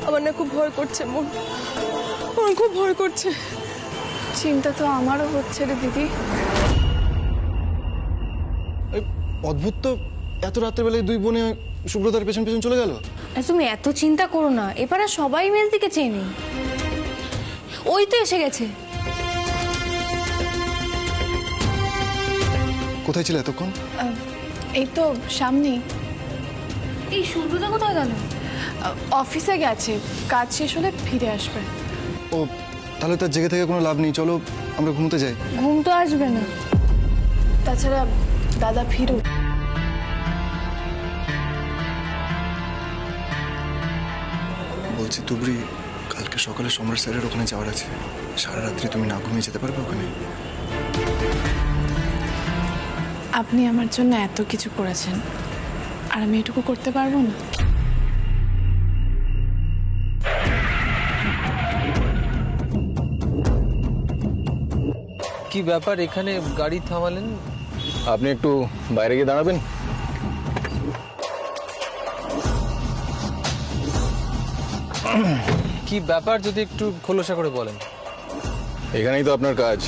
আমার না খুব ভয় করছে মন, আমার খুব ভয় করছে। চিন্তা তো আমারও হচ্ছে রে দিদি। অদ্ভুত তো, এত রাত্রেবেলায় দুই বোনে সুব্রতার পেছন পেছন চলে গেল। তুমি এত চিন্তা করো না, এবারে সবাই মেজ দিকে চেনে। ওই তো এসে গেছে। কোথায় ছিল এতক্ষণ? এই তো সামনেই। এই সুব্রতা কোথায় গেল? অফিসে গেছে, কাজ শেষ হলে ফিরে আসবে। ও, তাহলে তার জেগে থেকে কোনো লাভ নেই, চলো আমরা ঘুমোতে যাই। ঘুম তো আসবে না। তাছাড়া দাদা ফিরুক। বলছি তুবড়ি, কালকে সকালে সম্রাট স্যারের ওখানে যাওয়ার আছে। সারা রাত্রি তুমি না ঘুমিয়ে যেতে পারবে ওখানে? আপনি আমার জন্য এত কিছু করেছেন, আর আমি এটুকু করতে পারবো না? কি ব্যাপার, এখানে গাড়ি থামালেন? আপনি একটু বাইরে গিয়ে দাঁড়াবেন। কি ব্যাপার যদি একটু খোলসা করে বলেন। এখানেই তো আপনার কাজ।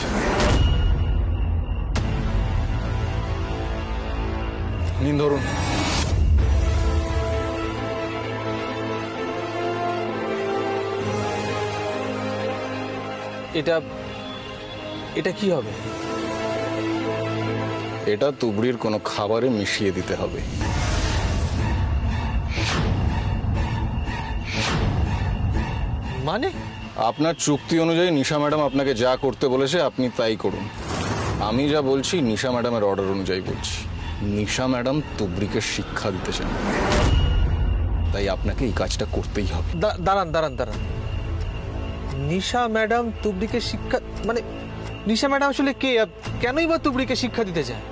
নিন ধরুন। এটা এটা কি হবে? এটা তুবড়ির কোনো খাবারে মিশিয়ে দিতে হবে। মানে? আপনার চুক্তি অনুযায়ী নিশা ম্যাডাম আপনাকে যা করতে বলেছে আপনি তাই করুন। আমি যা বলছি নিশা ম্যাডামের অর্ডার অনুযায়ী বলছি। নিশা ম্যাডাম তুবড়িকে শিক্ষা দিতে চান, তাই আপনাকে এই কাজটা করতেই হবে। দাঁড়ান দাঁড়ান দাঁড়ান, নিশা ম্যাডাম তুবড়িকে শিক্ষা মানে নিশা ম্যাডাম আসলে কে? কেনই বা তুবড়িকে শিক্ষা দিতে চায়?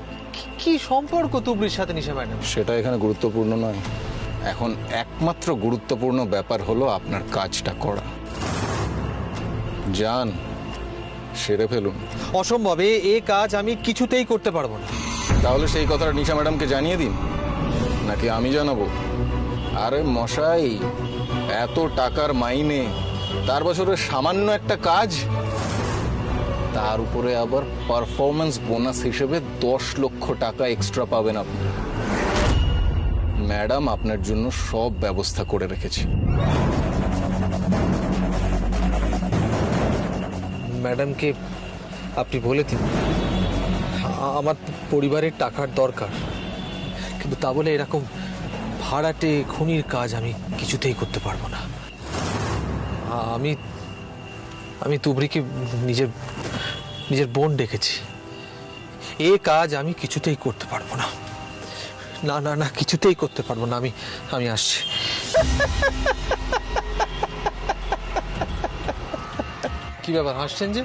কি সম্পর্ক তুবড়ির সাথে নিশা ম্যাডাম? সেটা এখানে গুরুত্বপূর্ণ নয়। এখন একমাত্র গুরুত্বপূর্ণ ব্যাপার হলো আপনার কাজটা করা। যান, সেরে ফেলুন। অসম্ভব, এ কাজ আমি কিছুতেই করতে পারবো না। তাহলে সেই কথাটা নিশা ম্যাডামকে জানিয়ে দিন, নাকি আমি জানাবো? আরে মশাই, এত টাকার মাইনে, তার বছরে সামান্য একটা কাজ, তার উপরে আবার পারফরমেন্স বোনাস হিসেবে 10 লক্ষ টাকা এক্সট্রা পাবেন আপনি। ম্যাডাম আপনার জন্য সব ব্যবস্থা করে রেখেছে। ম্যাডামকে আপনি বলে দিন আমার পরিবারের টাকার দরকার, কিন্তু তা বলে এরকম ভাড়াটে খুনির কাজ আমি কিছুতেই করতে পারবো না। আমি তুবড়িকে নিজের বোন ডেকেছি। এ কাজ আমি কিছুতেই করতে পারবো না। না না না, কিছুতেই করতে পারবো না। আমি আসছি। কি ব্যাপার, হাসছেন যে?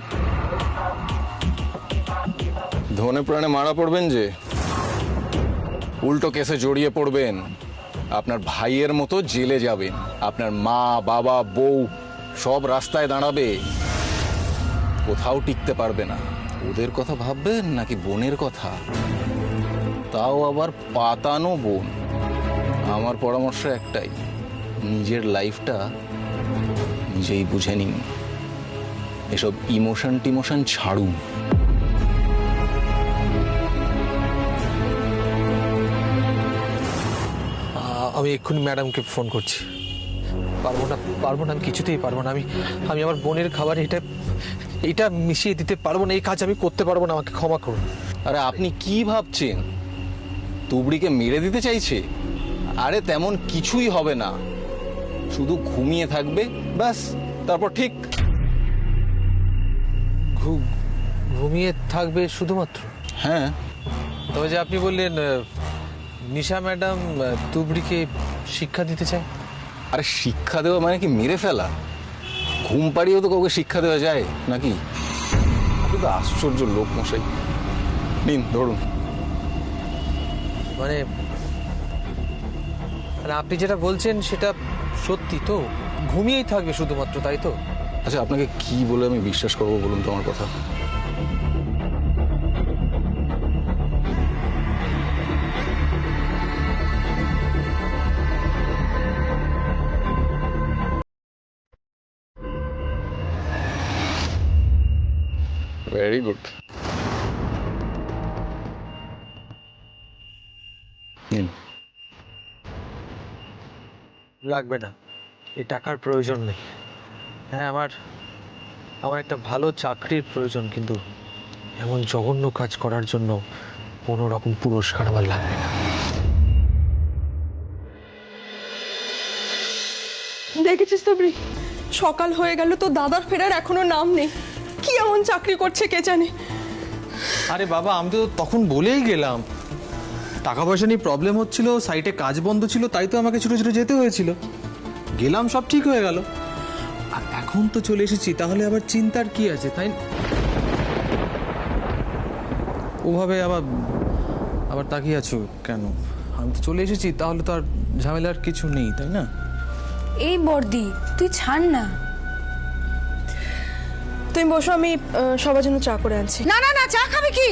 ধনে প্রাণে মারা পড়বেন যে, উল্টো কেসে জড়িয়ে পড়বেন, আপনার ভাইয়ের মতো জেলে যাবেন, আপনার মা বাবা বউ সব রাস্তায় দাঁড়াবে, কোথাও টিকতে পারবে না। ওদের কথা ভাববেন নাকি বোনের কথা? তাও আবার পাতানো বোন। আমার পরামর্শ একটাই, নিজের লাইফটা নিজেই বুঝে নিন, এসব ইমোশন ছাড়ুন। আমি এক্ষুনি ম্যাডামকে ফোন করছি। পারবো না, আমি কিছুতেই পারবো না। আমি আমার বোনের খাবারে এটা মিশিয়ে দিতে পারবো না। এই কাজ আমি করতে পারবো না, আমাকে ক্ষমা করুন। আরে আপনি কি ভাবছেন, তুবড়িকে মেরে দিতে চাইছে? আরে তেমন কিছুই হবে না, শুধু ঘুমিয়ে থাকবে ব্যাস, তারপর ঠিক। ঘুমিয়ে থাকবে শুধুমাত্র? হ্যাঁ। তবে যে আপনি বললেন নিশা ম্যাডাম তুবড়িকে শিক্ষা দিতে চায়। আরে শিক্ষা দেওয়া মানে কি মেরে ফেলা? ঘুম পাড়িয়েও তো কাউকে শিক্ষা দেওয়া যায় নাকি? আপনি তো আশ্চর্য লোক মশাই। নিন ধরুন। মানে আপনি যেটা বলছেন সেটা সত্যি তো? ঘুমিয়েই থাকবে শুধুমাত্র, তাই তো? আচ্ছা, আপনাকে কি বলে আমি বিশ্বাস করবো বলুন তো আমার কথা? Very good. লাগবে না, এই টাকার প্রয়োজন নেই। হ্যাঁ, আমার একটা ভালো চাকরির প্রয়োজন, কিন্তু এমন জঘন্য কাজ করার জন্য কোনো রকম পুরস্কার আমার লাগবে না। দেখেছিস তুবড়ি, সকাল হয়ে গেল তো দাদার ফেরার এখনো নাম নেই। কি এমন চাকরি করছে কে জানে। আরে বাবা, আমি তো তখন বলেই গেলাম টাকা পয়সা নিয়ে প্রবলেম হচ্ছিল, সাইটে কাজ বন্ধ ছিল, তাই তো আমাকে ছুটে ছুটে যেতে হয়েছিল। গেলাম, সব ঠিক হয়ে গেল, আর এখন তো চলে এসেছি, তাহলে আবার চিন্তার কি আছে, তাই না? ওভাবে আবার তাকিয়ে আছো কেন? আমি তো চলে এসেছি, তাহলে তো আর ঝামেলার কিছু নেই, তাই না? এই বর্দি, তুই ছাড় না। তুমি বসো, আমি সবার জন্য চা করে আনছি। না না না, চা খাবে কি?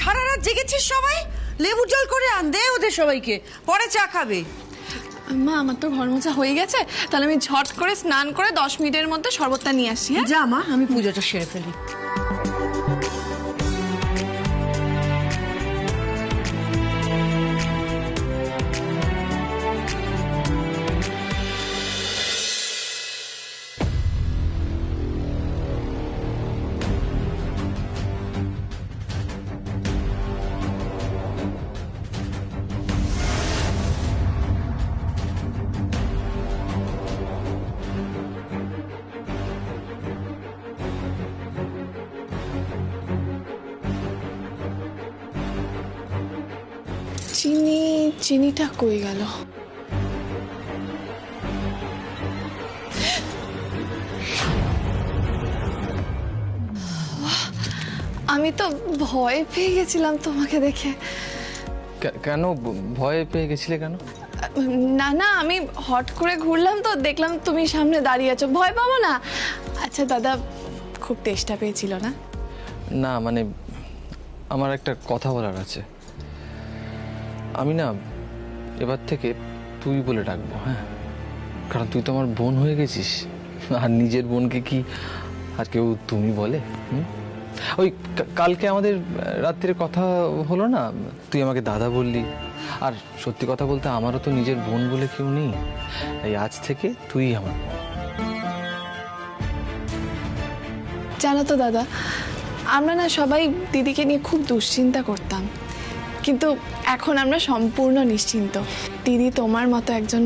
সারা রাত জেগেছিস সবাই, লেবুর জল করে আন, দে ওদের সবাইকে, পরে চা খাবে। মা, আমার তো ঘর মোছা হয়ে গেছে, তাহলে আমি ঝট করে স্নান করে 10 মিনিটের মধ্যে শরবতটা নিয়ে আসি। হ্যাঁ, যা মা, আমি পুজোটা সেরে ফেলি। চিনিটা কই গেল? আমি তো ভয় পেয়ে গেছিলাম তোমাকে দেখে। কেন ভয় পেয়ে গেছিলে কেন? না না, আমি হট করে ঘুরলাম তো দেখলাম তুমি সামনে দাঁড়িয়ে আছো, ভয় পাবো না? আচ্ছা দাদা, খুব তেষ্টা পেয়েছিল না? না মানে, আমার একটা কথা বলার আছে। আমি না এবার থেকে তুই বলে ডাকবো, হ্যাঁ? কারণ তুই তো আমার বোন হয়ে গেছিস, আর নিজের বোনকে কি আর কেউ তুমি বলে? ওই কালকে আমাদের রাত্রির কথা হলো না, তুই আমাকে দাদা বললি, আর সত্যি কথা বলতে আমারও তো নিজের বোন বলে কেউ নেই, তাই আজ থেকে তুই আমার বোন। জানো তো দাদা, আমরা না সবাই দিদিকে নিয়ে খুব দুশ্চিন্তা করতাম, কিন্তু এখন আমরা সম্পূর্ণ নিশ্চিন্ত। দিদি তোমার মতো একজন